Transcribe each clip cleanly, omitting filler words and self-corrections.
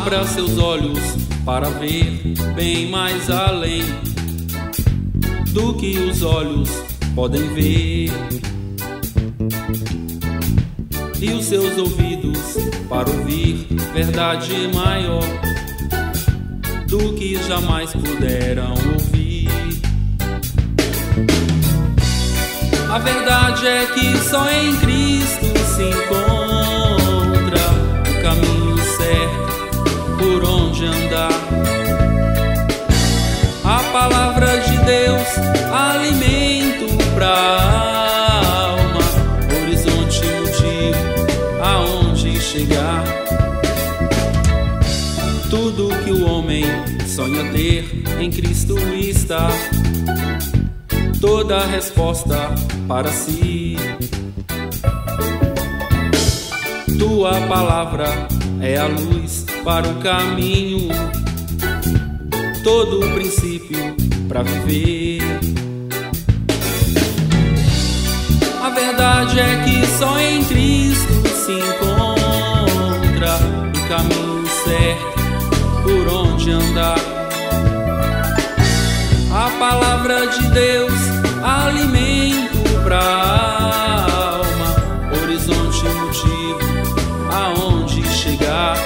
Abra seus olhos para ver bem mais além do que os olhos podem ver, e os seus ouvidos para ouvir verdade maior do que jamais puderam ouvir. A verdade é que só em Cristo se encontra o caminho certo por onde andar. A palavra de Deus, alimento pra alma, horizonte motivo aonde chegar. Tudo que o homem sonha ter em Cristo está, toda a resposta para si. Tua palavra é a luz para o caminho, todo o princípio para viver. A verdade é que só em Cristo se encontra o caminho certo por onde andar. A palavra de Deus, alimento pra alma, horizonte motivo aonde chegar.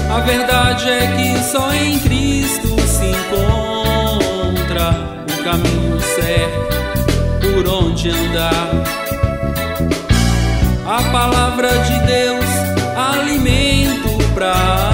A verdade é que só em Cristo se encontra o caminho certo por onde andar. A palavra de Deus, alimento pra